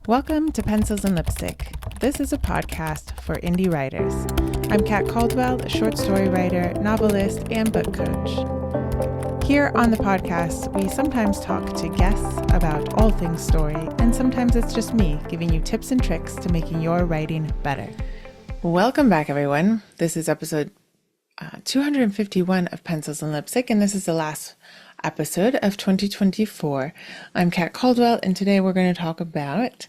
Welcome to Pencils and Lipstick. This is a podcast for indie writers. I'm Kat Caldwell, a short story writer, novelist, and book coach. Here on the podcast, we sometimes talk to guests about all things story, and sometimes it's just me giving you tips and tricks to making your writing better. Welcome back, everyone. This is episode 251 of Pencils and Lipstick, and this is the last episode of 2024. I'm Kat Caldwell, and today we're going to talk about,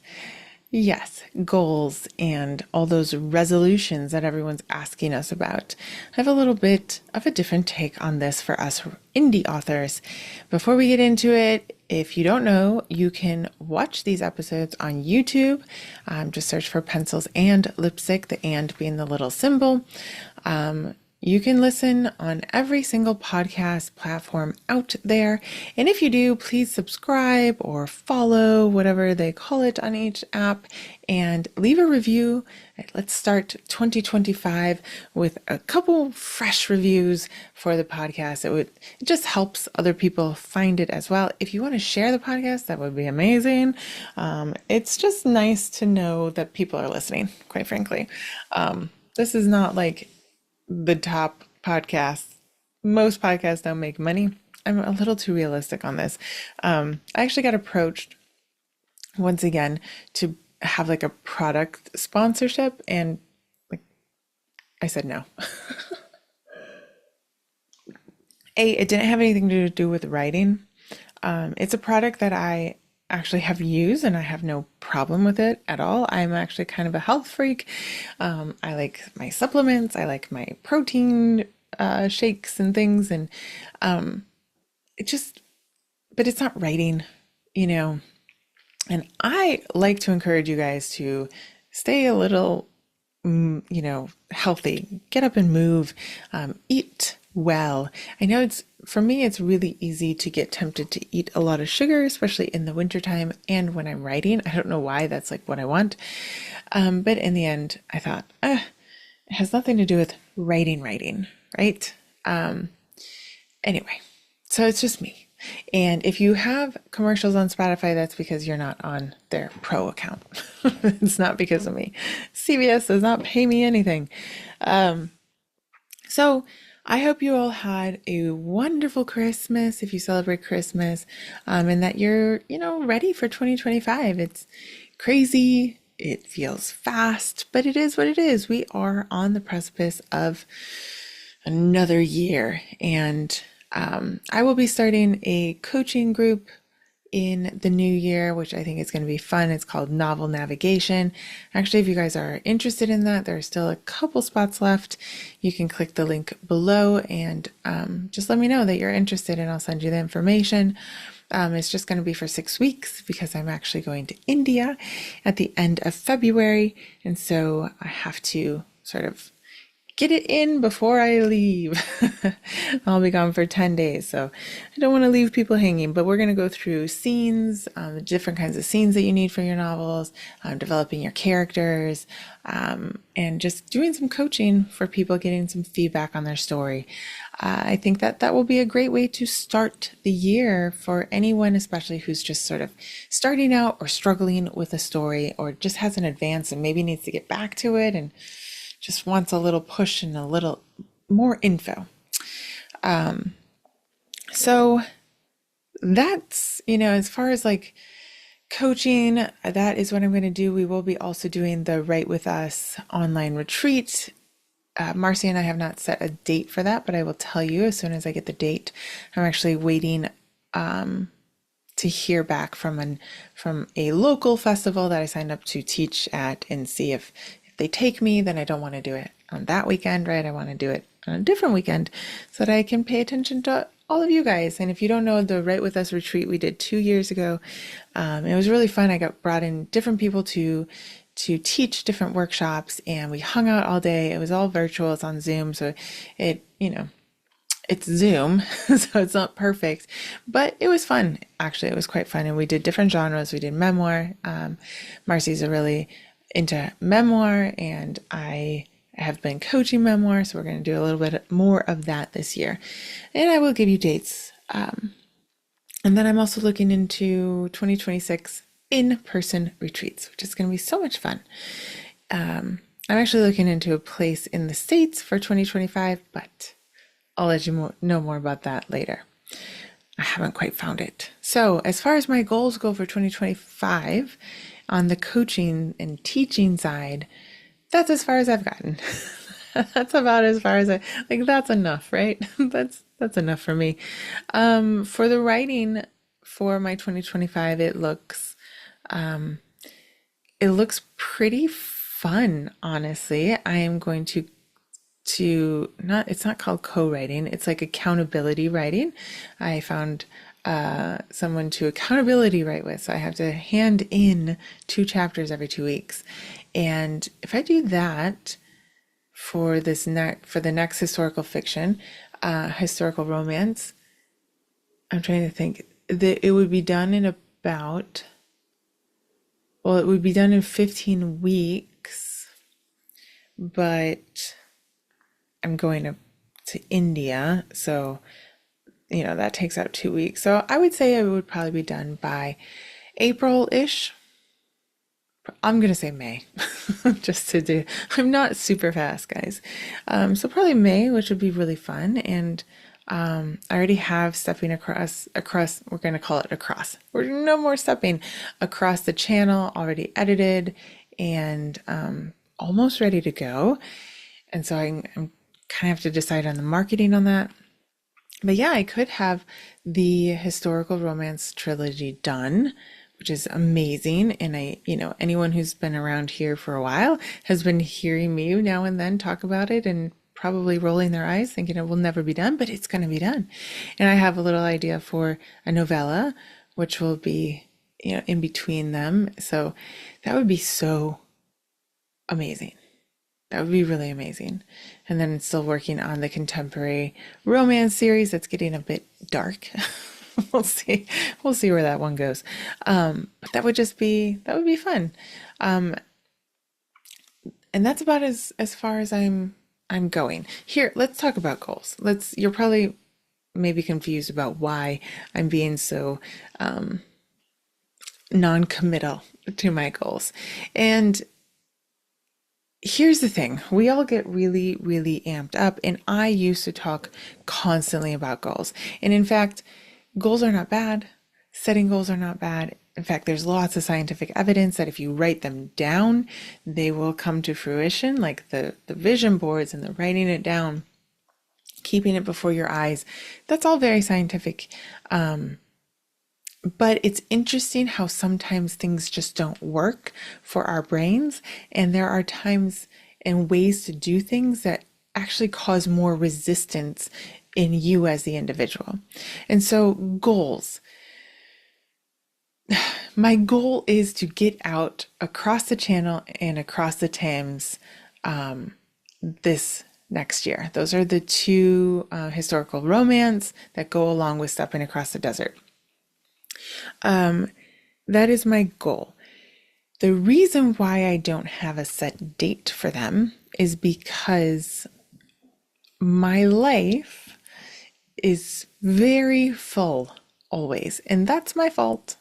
goals and all those resolutions that everyone's asking us about. I have a little bit of a different take on this for us indie authors. Before we get into it, if you don't know, you can watch these episodes on YouTube. Just search for Pencils and Lipstick, the and being the little symbol. You can listen on every single podcast platform out there. And if you do, please subscribe or follow, whatever they call it on each app, and leave a review. Let's start 2025 with a couple fresh reviews for the podcast. It just helps other people find it as well. If you want to share the podcast, that would be amazing. It's just nice to know that people are listening, quite frankly. This is not like the top podcasts. Most podcasts don't make money. I'm a little too realistic on this. I actually got approached once again to have like a product sponsorship, and I said no. It didn't have anything to do with writing. It's a product that I actually have used, and I have no problem with it at all. I'm actually kind of a health freak. I like my supplements. I like my protein shakes and things, and but it's not writing, And I like to encourage you guys to stay a little, healthy, get up and move, eat well. I know for me, it's really easy to get tempted to eat a lot of sugar, especially in the wintertime and when I'm writing. I don't know why that's like what I want. But in the end, I thought, it has nothing to do with writing, right? Anyway, so it's just me. And if you have commercials on Spotify, that's because you're not on their pro account. It's not because of me. CBS does not pay me anything. So I hope you all had a wonderful Christmas if you celebrate Christmas, and that you're, ready for 2025. It's crazy. It feels fast, but it is what it is. We are on the precipice of another year, and I will be starting a coaching group in the new year, which I think is going to be fun. It's called Novel Navigation. Actually, if you guys are interested in that, there are still a couple spots left. You can click the link below and just let me know that you're interested, and I'll send you the information. It's just going to be for 6 weeks because I'm actually going to India at the end of February. And so I have to sort of get it in before I leave. I'll be gone for 10 days, so I don't want to leave people hanging, but we're going to go through scenes, the different kinds of scenes that you need for your novels, developing your characters, and just doing some coaching for people, getting some feedback on their story. I think that will be a great way to start the year for anyone, especially who's just sort of starting out or struggling with a story, or just hasn't advanced and maybe needs to get back to it and just wants a little push and a little more info. So that's, as far as like coaching, that is what I'm going to do. We will be also doing the Write With Us online retreat. Marcy and I have not set a date for that, but I will tell you as soon as I get the date. I'm actually waiting to hear back from a local festival that I signed up to teach at, and see if they take me. Then I don't want to do it on that weekend, right? I want to do it on a different weekend so that I can pay attention to all of you guys. And if you don't know, the Write With Us retreat we did 2 years ago, it was really fun. I got brought in different people to teach different workshops, and we hung out all day. It was all virtual. It's on Zoom. So it's Zoom, so it's not perfect, but it was fun. Actually, it was quite fun. And we did different genres. We did memoir. Marcy's really into memoir, and I have been coaching memoir, so we're going to do a little bit more of that this year, and I will give you dates. And then I'm also looking into 2026 in-person retreats, which is going to be so much fun. I'm actually looking into a place in the States for 2025, but I'll let you know more about that later. I haven't quite found it. So, as far as my goals go for 2025, on the coaching and teaching side, that's as far as I've gotten. That's about as far as that's enough, right? That's enough for me. For the writing for my 2025, it looks pretty fun, honestly. I am going to not it's not called co-writing, it's like accountability writing. I found someone to accountability write with, so I have to hand in 2 chapters every 2 weeks. And if I do that for for the next historical fiction, historical romance, I'm trying to think that it would be done in it would be done in 15 weeks, but I'm going to India, so that takes out 2 weeks. So I would say it would probably be done by April-ish. I'm gonna say May, just to do. I'm not super fast, guys. So probably May, which would be really fun. And I already have stepping across. We're gonna call it across. We're no more stepping across the channel already edited and almost ready to go. And so I'm kind of have to decide on the marketing on that. But yeah, I could have the historical romance trilogy done, which is amazing. And anyone who's been around here for a while has been hearing me now and then talk about it and probably rolling their eyes thinking it will never be done, but it's going to be done. And I have a little idea for a novella, which will be, in between them. So that would be so amazing. That would be really amazing. And then still working on the contemporary romance series that's getting a bit dark. We'll see. We'll see where that one goes. But that would be fun. And that's about as far as I'm going. Here, let's talk about goals. You're probably maybe confused about why I'm being so non-committal to my goals. And here's the thing. We all get really, really amped up, and I used to talk constantly about goals. And in fact, goals are not bad. Setting goals are not bad. In fact, there's lots of scientific evidence that if you write them down, they will come to fruition, like the vision boards and the writing it down, keeping it before your eyes. That's all very scientific. But it's interesting how sometimes things just don't work for our brains. And there are times and ways to do things that actually cause more resistance in you as the individual. And so goals. My goal is to get out across the channel and across the Thames this next year. Those are the 2 historical romance that go along with Stepping Across the Desert. That is my goal. The reason why I don't have a set date for them is because my life is very full always, and that's my fault.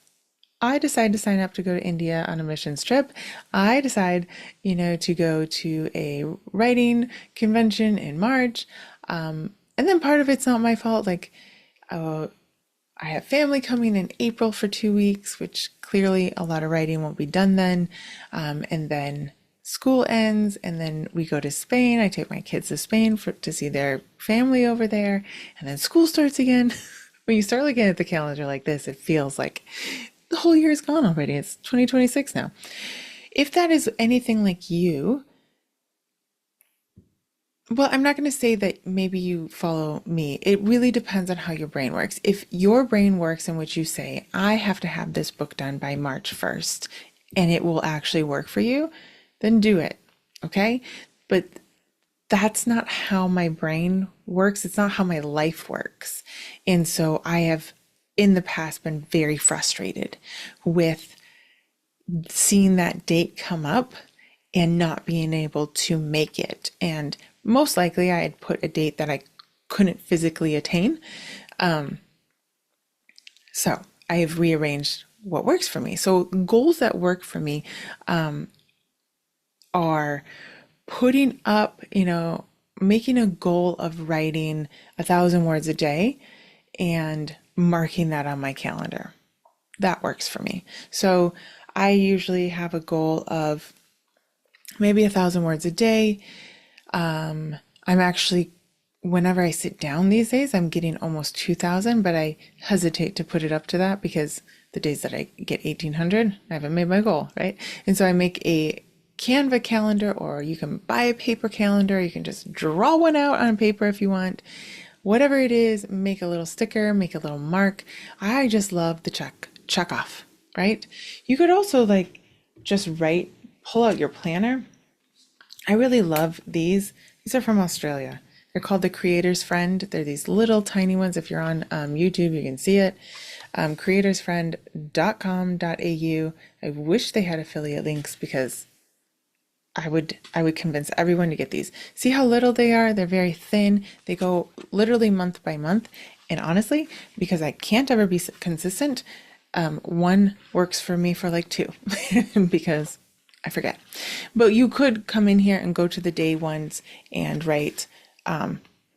I decide to sign up to go to India on a missions trip. I decide, to go to a writing convention in March. And then part of it's not my fault. I have family coming in April for 2 weeks, which clearly a lot of writing won't be done then. And then school ends, and then we go to Spain. I take my kids to Spain to see their family over there. And then school starts again. When you start looking at the calendar like this, it feels like the whole year is gone already. It's 2026 now. If that is anything like you, well, I'm not going to say that maybe you follow me. It really depends on how your brain works. If your brain works in which you say, I have to have this book done by March 1st, and it will actually work for you, then do it. Okay? But that's not how my brain works. It's not how my life works. And so I have in the past been very frustrated with seeing that date come up and not being able to make it. And most likely I had put a date that I couldn't physically attain. So I have rearranged what works for me. So goals that work for me are putting up, making a goal of writing 1,000 words a day and marking that on my calendar. That works for me. So I usually have a goal of maybe 1,000 words a day. I'm actually, whenever I sit down these days, I'm getting almost 2,000, but I hesitate to put it up to that because the days that I get 1,800, I haven't made my goal, right? And so I make a Canva calendar, or you can buy a paper calendar. You can just draw one out on paper if you want. Whatever it is, make a little sticker, make a little mark. I just love the check off, right? You could also just pull out your planner. I really love these. These are from Australia. They're called the Creator's Friend. They're these little tiny ones. If you're on YouTube, you can see it. creatorsfriend.com.au. I wish they had affiliate links because I would convince everyone to get these. See how little they are? They're very thin. They go literally month by month. And honestly, because I can't ever be consistent, one works for me for like two because I forget. But you could come in here and go to the day ones and write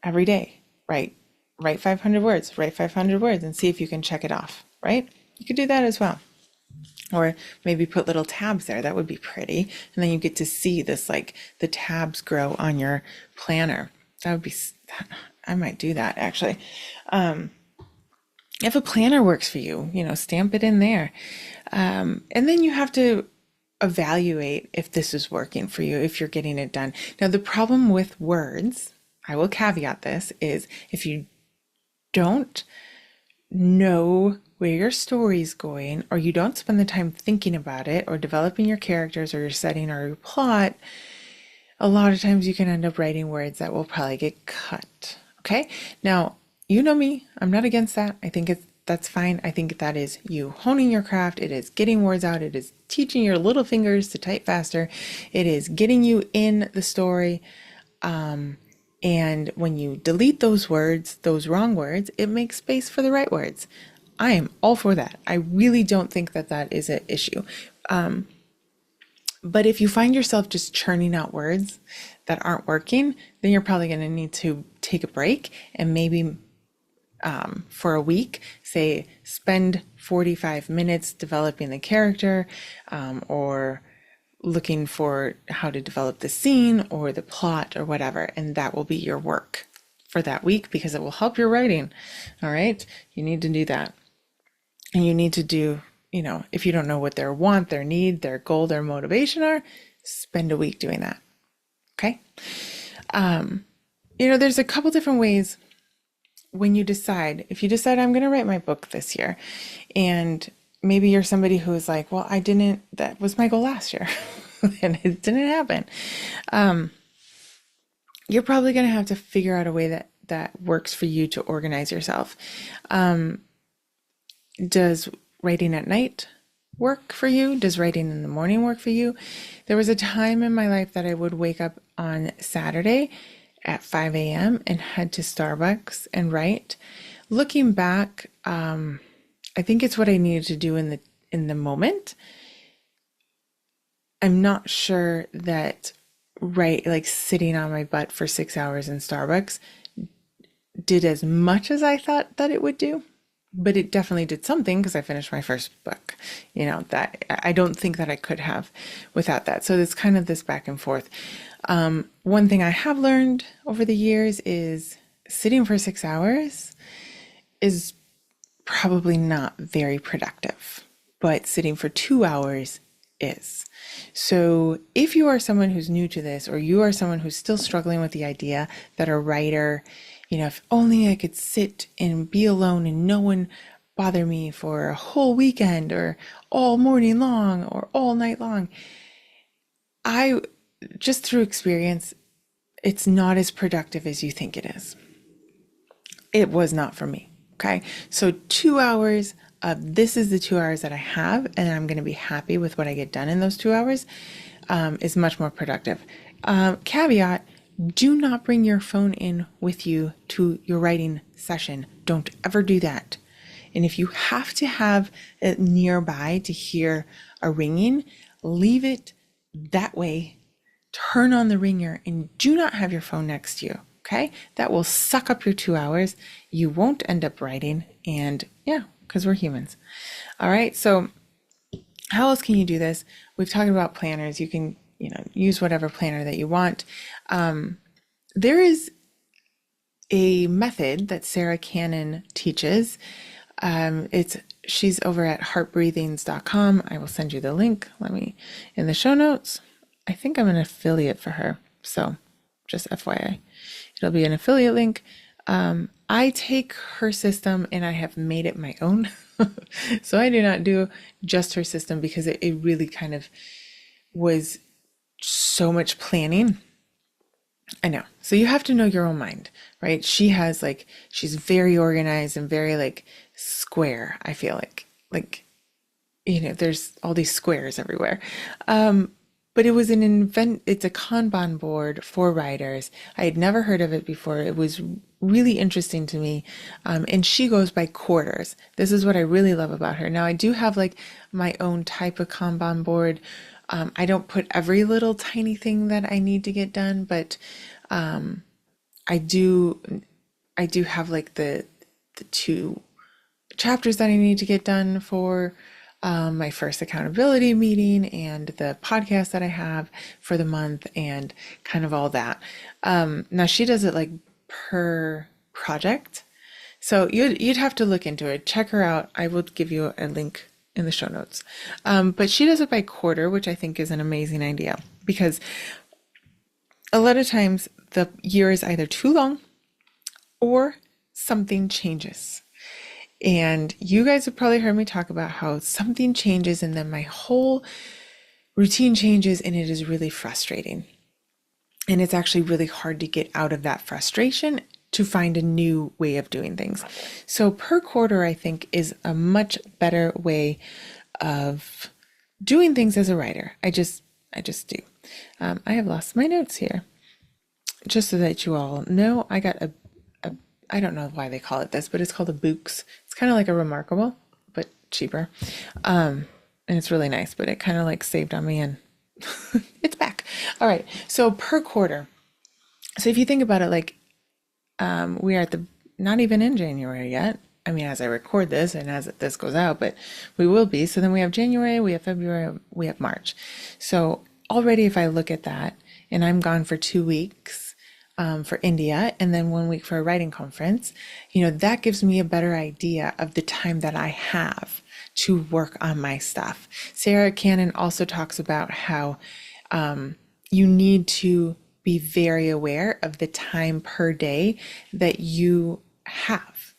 every day. Write 500 words. Write 500 words and see if you can check it off. Right? You could do that as well. Or maybe put little tabs there. That would be pretty. And then you get to see this, the tabs grow on your planner. That would be, I might do that actually. If a planner works for you, stamp it in there. And then you have to evaluate if this is working for you, if you're getting it done. Now, the problem with words, I will caveat this, is if you don't know where your story's going, or you don't spend the time thinking about it or developing your characters or your setting or your plot, a lot of times you can end up writing words that will probably get cut. Okay? Now, you know me, I'm not against that. I think that's fine. I think that is you honing your craft. It is getting words out. It is teaching your little fingers to type faster. It is getting you in the story. And when you delete those words, those wrong words, it makes space for the right words. I am all for that. I really don't think that that is an issue. But if you find yourself just churning out words that aren't working, then you're probably going to need to take a break and maybe for a week, say, spend 45 minutes developing the character or looking for how to develop the scene or the plot or whatever. And that will be your work for that week because it will help your writing. All right. You need to do that. And you need to do, if you don't know what their want, their need, their goal, their motivation are, spend a week doing that. Okay. There's a couple different ways when you decide, if you decide I'm going to write my book this year, and maybe you're somebody who is like, well, that was my goal last year and it didn't happen. You're probably going to have to figure out a way that works for you to organize yourself. Does writing at night work for you? Does writing in the morning work for you? There was a time in my life that I would wake up on Saturday at 5 a.m. and head to Starbucks and write. Looking back, I think it's what I needed to do in the moment. I'm not sure that sitting on my butt for 6 hours in Starbucks did as much as I thought that it would do, but it definitely did something because I finished my first book. That I don't think that I could have without that. So it's kind of this back and forth. One thing I have learned over the years is sitting for 6 hours is probably not very productive, but sitting for 2 hours is. So if you are someone who's new to this, or you are someone who's still struggling with the idea that a writer, if only I could sit and be alone and no one bother me for a whole weekend or all morning long or all night long, I just through experience, it's not as productive as you think it is. It was not for me. Okay. So 2 hours of this is the 2 hours that I have, and I'm going to be happy with what I get done in those 2 hours, is much more productive. Caveat, do not bring your phone in with you to your writing session. Don't ever do that. And if you have to have it nearby to hear a ringing, leave it that way. Turn on the ringer and do not have your phone next to you. Okay. That will suck up your 2 hours. You won't end up writing. And yeah, because we're humans. All right. So how else can you do this? We've talked about planners. You can, use whatever planner that you want. There is a method that Sarah Cannon teaches. She's over at heartbreathings.com. I will send you the link. In the show notes. I think I'm an affiliate for her. So just FYI, it'll be an affiliate link. I take her system and I have made it my own. So I do not do just her system because it really kind of was so much planning. I know. So you have to know your own mind, right? She's very organized and very square. I feel there's all these squares everywhere. But it was it's a Kanban board for writers. I had never heard of it before. It was really interesting to me. And she goes by quarters. This is what I really love about her. Now I do have my own type of Kanban board. I don't put every little tiny thing that I need to get done, but I do have the 2 chapters that I need to get done for my first accountability meeting and the podcast that I have for the month and kind of all that. Now she does it per project. So you'd have to look into it. Check her out. I will give you a link in the show notes. But she does it by quarter, which I think is an amazing idea because a lot of times the year is either too long or something changes. And you guys have probably heard me talk about how something changes and then my whole routine changes and it is really frustrating. And it's actually really hard to get out of that frustration to find a new way of doing things. So per quarter, I think, is a much better way of doing things as a writer. I just do. I have lost my notes here. Just so that you all know, I got I don't know why they call it this, but it's called a Books. It's kind of like a Remarkable, but cheaper. And it's really nice, but it kind of saved on me and it's back. All right. So per quarter. So if you think about it, we are not even in January yet. I mean, as I record this and as this goes out, but we will be. So then we have January, we have February, we have March. So already if I look at that and I'm gone for 2 weeks, for India and then 1 week for a writing conference, that gives me a better idea of the time that I have to work on my stuff. Sarah Cannon also talks about how you need to be very aware of the time per day that you have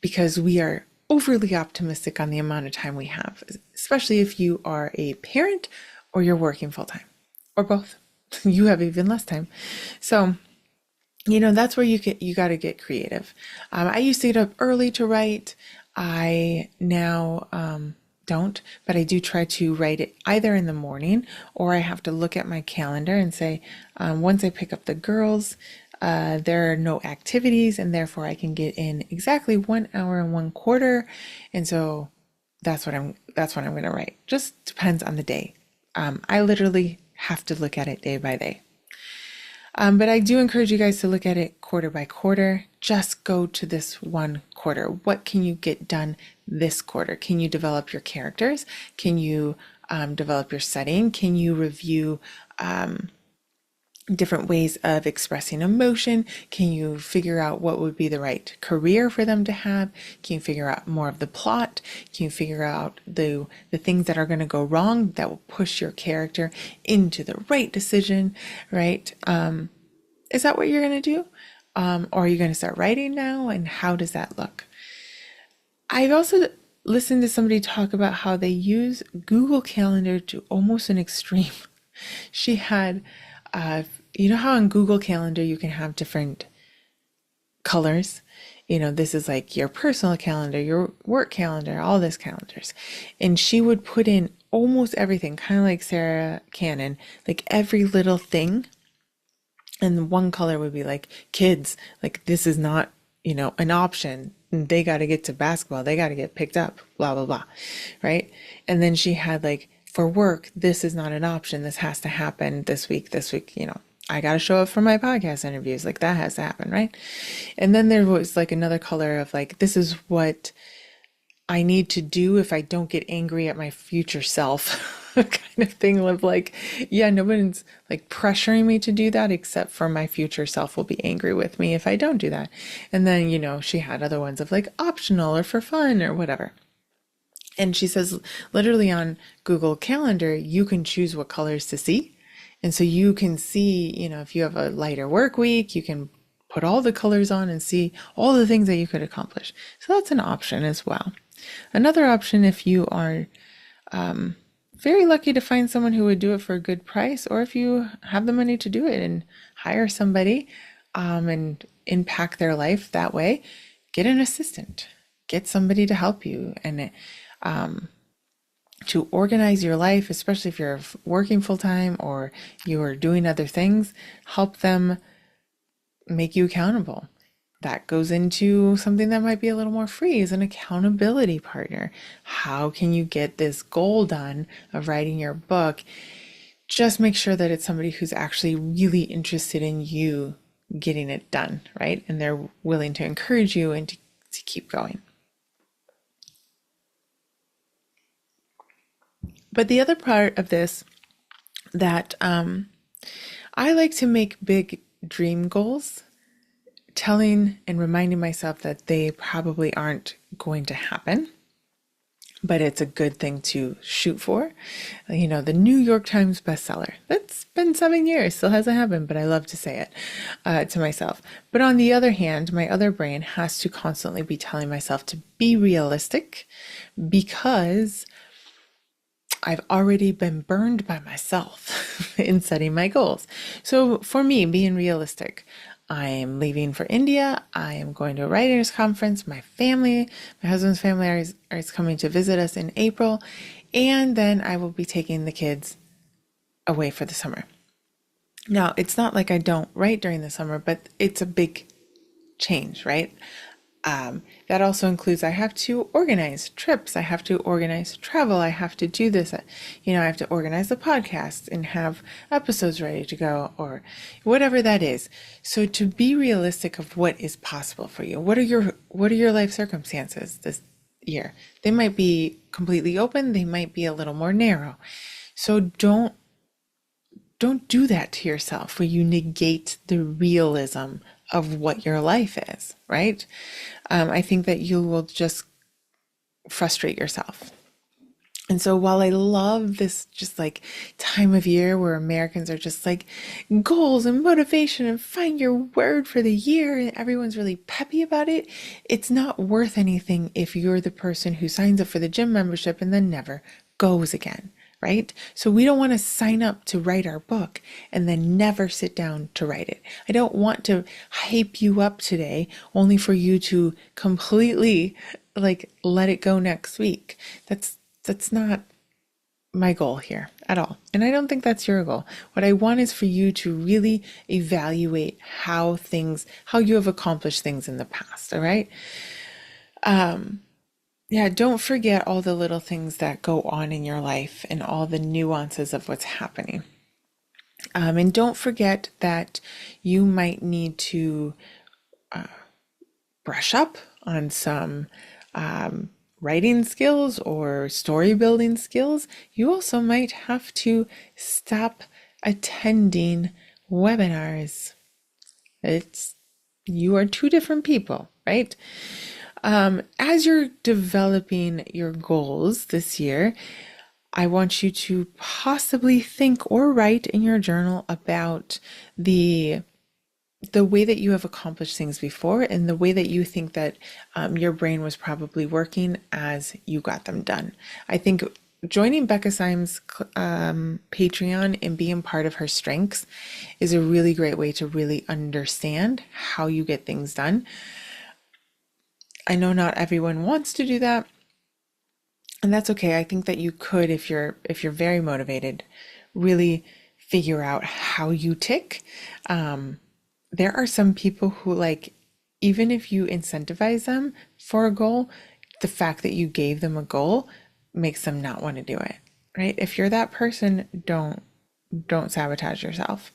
because we are overly optimistic on the amount of time we have, especially if you are a parent or you're working full time or both. You have even less time. So that's where you got to get creative. I used to get up early to write. I now don't, but I do try to write it either in the morning or I have to look at my calendar and say, once I pick up the girls, there are no activities and therefore I can get in exactly 1 hour and 1/4. And so that's what I'm going to write. Just depends on the day. I literally have to look at it day by day. But I do encourage you guys to look at it quarter by quarter. Just go to this 1 quarter. What can you get done this quarter? Can you develop your characters? Can you develop your setting? Can you review different ways of expressing emotion? Can you figure out what would be the right career for them to have? Can you figure out more of the plot? Can you figure out the things that are going to go wrong that will push your character into the right decision, right? Is that what you're going to do? Or are you going to start writing now? And how does that look? I've also listened to somebody talk about how they use Google Calendar to almost an extreme. She had how on Google Calendar you can have different colors. This is your personal calendar, your work calendar, all this calendars. And she would put in almost everything, kind of like Sarah Cannon, every little thing. And one color would be kids, this is not, an option. they got to get to basketball, they got to get picked up, blah, blah, blah. Right. And then she had like, for work, this is not an option. This has to happen this week, I got to show up for my podcast interviews. Like that has to happen. Right. And then there was like another color of like, this is what I need to do if I don't get angry at my future self. Kind of thing of like, yeah, no one's like pressuring me to do that except for my future self will be angry with me if I don't do that. And then, she had other ones of like optional or for fun or whatever. And she says, literally on Google Calendar, you can choose what colors to see. And so you can see, if you have a lighter work week, you can put all the colors on and see all the things that you could accomplish. So that's an option as well. Another option, if you are very lucky to find someone who would do it for a good price, or if you have the money to do it and hire somebody and impact their life that way, get an assistant, get somebody to help you and to organize your life, especially if you're working full time or you are doing other things, help them make you accountable. That goes into something that might be a little more free as an accountability partner. How can you get this goal done of writing your book? Just make sure that it's somebody who's actually really interested in you getting it done, right? And they're willing to encourage you and to keep going. But the other part of this that I like to make big dream goals, telling and reminding myself that they probably aren't going to happen, but it's a good thing to shoot for. The New York Times bestseller. That's been 7 years, still hasn't happened, but I love to say it to myself. But on the other hand, my other brain has to constantly be telling myself to be realistic because I've already been burned by myself in setting my goals. So for me, being realistic, I am leaving for India. I am going to a writers conference. My husband's family is coming to visit us in April. And then I will be taking the kids away for the summer. Now, it's not like I don't write during the summer, but it's a big change, right? That also includes I have to organize trips, I have to organize travel, I have to do this, I have to organize the podcast and have episodes ready to go or whatever that is. So to be realistic of what is possible for you, what are your life circumstances this year? They might be completely open, they might be a little more narrow. So don't do that to yourself where you negate the realism of what your life is, right? I think that you will just frustrate yourself. And so while I love this just like time of year where Americans are just like goals and motivation and find your word for the year and everyone's really peppy about it, it's not worth anything if you're the person who signs up for the gym membership and then never goes again. Right? So we don't want to sign up to write our book and then never sit down to write it. I don't want to hype you up today only for you to completely like let it go next week. That's not my goal here at all. And I don't think that's your goal. What I want is for you to really evaluate how you have accomplished things in the past. All right. Yeah, don't forget all the little things that go on in your life and all the nuances of what's happening. And don't forget that you might need to brush up on some writing skills or story building skills. You also might have to stop attending webinars. You are two different people, right? As you're developing your goals this year, I want you to possibly think or write in your journal about the way that you have accomplished things before and the way that you think that your brain was probably working as you got them done. I think joining Becca Syme's Patreon and being part of her strengths is a really great way to really understand how you get things done. I know not everyone wants to do that, and that's okay. I think that you could, if you're very motivated, really figure out how you tick. There are some people who like even if you incentivize them for a goal, the fact that you gave them a goal makes them not want to do it, right? If you're that person, don't sabotage yourself.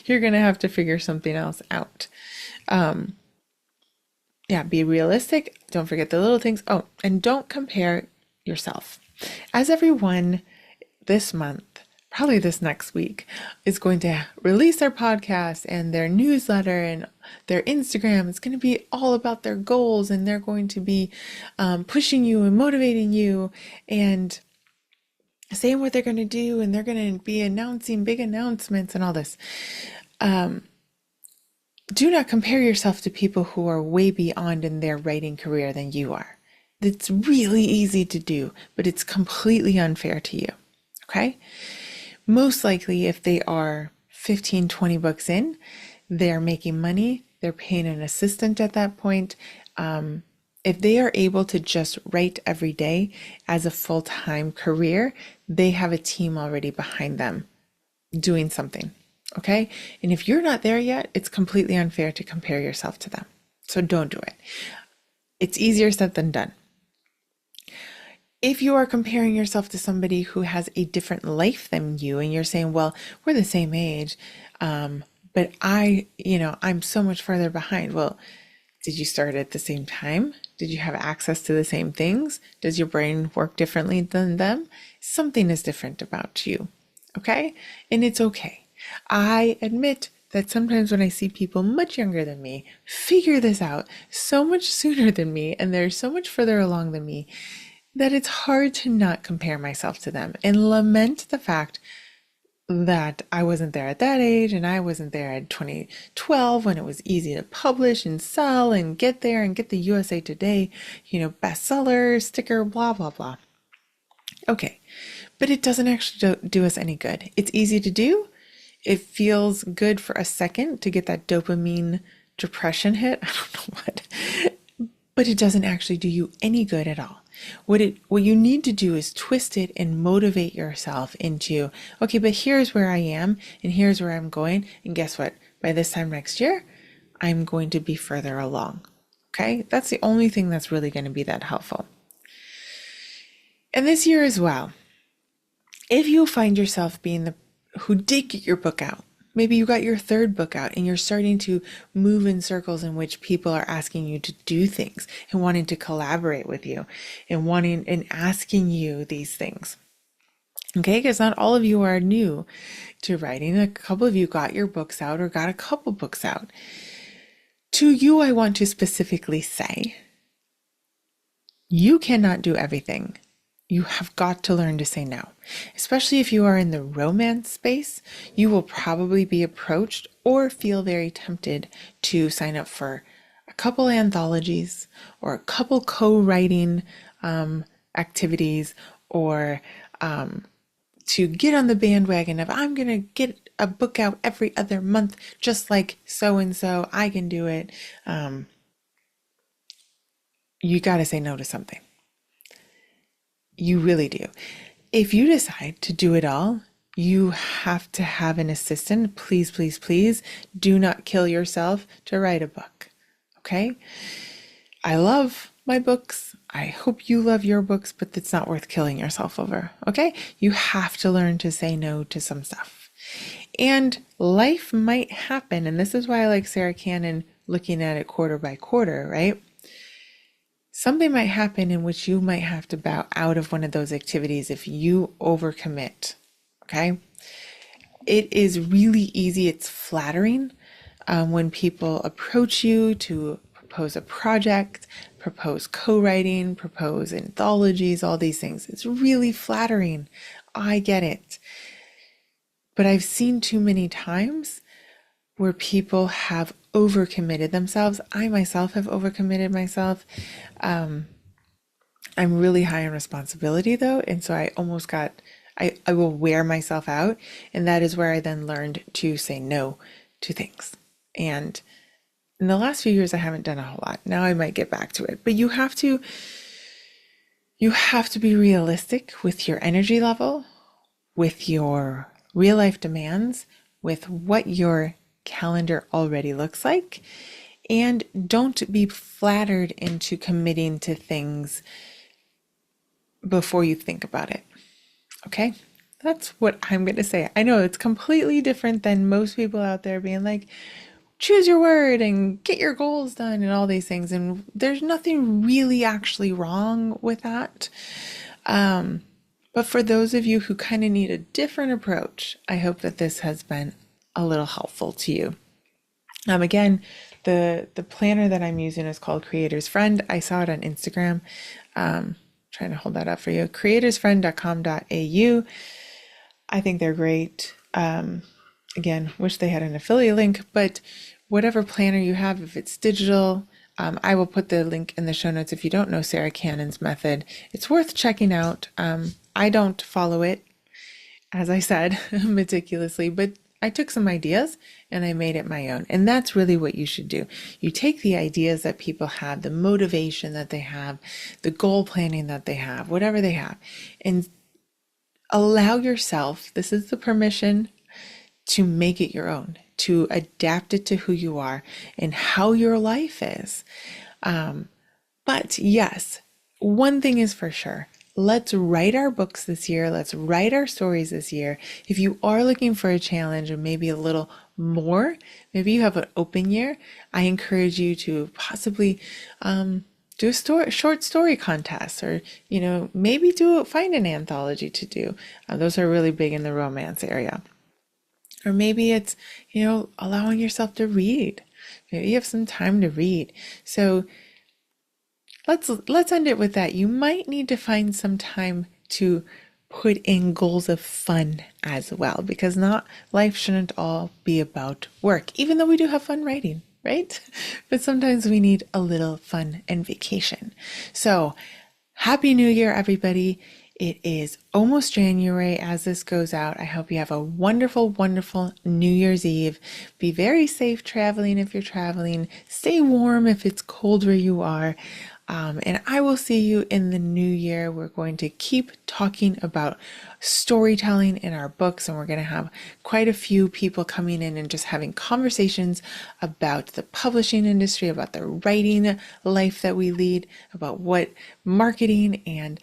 You're going to have to figure something else out. Yeah, be realistic. Don't forget the little things. Oh, and don't compare yourself. As everyone this month, probably this next week, is going to release their podcast and their newsletter and their Instagram. It's going to be all about their goals, and they're going to be pushing you and motivating you and saying what they're going to do, and they're going to be announcing big announcements and all this. Do not compare yourself to people who are way beyond in their writing career than you are. It's really easy to do, but it's completely unfair to you. Okay? Most likely, if they are 15, 20 books in, they're making money, they're paying an assistant at that point. If they are able to just write every day as a full-time career, they have a team already behind them doing something. Okay? And if you're not there yet, it's completely unfair to compare yourself to them. So don't do it. It's easier said than done. If you are comparing yourself to somebody who has a different life than you, and you're saying, well, we're the same age, but I'm so much further behind. Well, did you start at the same time? Did you have access to the same things? Does your brain work differently than them? Something is different about you. Okay? And it's okay. I admit that sometimes when I see people much younger than me figure this out so much sooner than me, and they're so much further along than me, that it's hard to not compare myself to them and lament the fact that I wasn't there at that age, and I wasn't there at 2012 when it was easy to publish and sell and get there and get the USA Today, bestseller, sticker, blah, blah, blah. Okay, but it doesn't actually do us any good. It's easy to do. It feels good for a second to get that dopamine depression hit. I don't know what, but it doesn't actually do you any good at all. What you need to do is twist it and motivate yourself into, okay, but here's where I am and here's where I'm going. And guess what? By this time next year, I'm going to be further along. Okay? That's the only thing that's really going to be that helpful. And this year as well, if you find yourself being who did get your book out, maybe you got your third book out and you're starting to move in circles in which people are asking you to do things and wanting to collaborate with you and wanting and asking you these things. Okay, because not all of you are new to writing. A couple of you got your books out or got a couple books out. To you, I want to specifically say, you cannot do everything. You have got to learn to say no. Especially if you are in the romance space, you will probably be approached or feel very tempted to sign up for a couple anthologies or a couple co-writing activities, or to get on the bandwagon of, I'm going to get a book out every other month, just like so-and-so, I can do it. You got to say no to something. You really do. If you decide to do it all, you have to have an assistant. Please, please, please do not kill yourself to write a book. Okay? I love my books. I hope you love your books, but it's not worth killing yourself over. Okay? You have to learn to say no to some stuff. And life might happen. And this is why I like Sarah Cannon looking at it quarter by quarter, right? Something might happen in which you might have to bow out of one of those activities if you overcommit, okay? It is really easy. It's flattering when people approach you to propose a project, propose co-writing, propose anthologies, all these things. It's really flattering. I get it. But I've seen too many times where people have overcommitted themselves. I myself have overcommitted myself. I'm really high on responsibility though. And so I will wear myself out. And that is where I then learned to say no to things. And in the last few years, I haven't done a whole lot. Now I might get back to it, but you have to be realistic with your energy level, with your real life demands, with what your calendar already looks like, And don't be flattered into committing to things before you think about it. Okay? That's what I'm going to say. I know it's completely different than most people out there being like, choose your word and get your goals done and all these things. And there's nothing really actually wrong with that. But for those of you who kind of need a different approach, I hope that this has been a little helpful to you. Again, the planner that I'm using is called Creator's Friend. I saw it on Instagram. Trying to hold that up for you. creatorsfriend.com.au. I think they're great. Again, wish they had an affiliate link, but whatever planner you have, if it's digital, I will put the link in the show notes. If you don't know Sarah Cannon's method, it's worth checking out. I don't follow it, as I said, meticulously, but I took some ideas and I made it my own. And that's really what you should do. You take the ideas that people have, the motivation that they have, the goal planning that they have, whatever they have, and allow yourself, this is the permission, to make it your own, to adapt it to who you are and how your life is. But yes, one thing is for sure. Let's write our books this year. Let's write our stories this year. If you are looking for a challenge or maybe a little more, maybe you have an open year, I encourage you to possibly do a short story contest, or maybe find an anthology to do. Those are really big in the romance area. Or maybe it's allowing yourself to read. Maybe you have some time to read. So let's end it with that. You might need to find some time to put in goals of fun as well, because life shouldn't all be about work, even though we do have fun writing, right? But sometimes we need a little fun and vacation. So Happy New Year, everybody. It is almost January as this goes out. I hope you have a wonderful, wonderful New Year's Eve. Be very safe traveling if you're traveling. Stay warm if it's cold where you are. And I will see you in the new year. We're going to keep talking about storytelling in our books, and we're going to have quite a few people coming in and just having conversations about the publishing industry, about the writing life that we lead, about what marketing and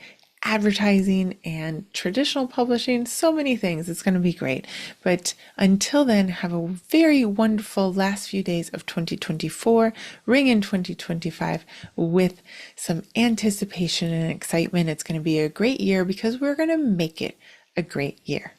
advertising and traditional publishing, so many things. It's going to be great. But until then, have a very wonderful last few days of 2024. Ring in 2025 with some anticipation and excitement. It's going to be a great year because we're going to make it a great year.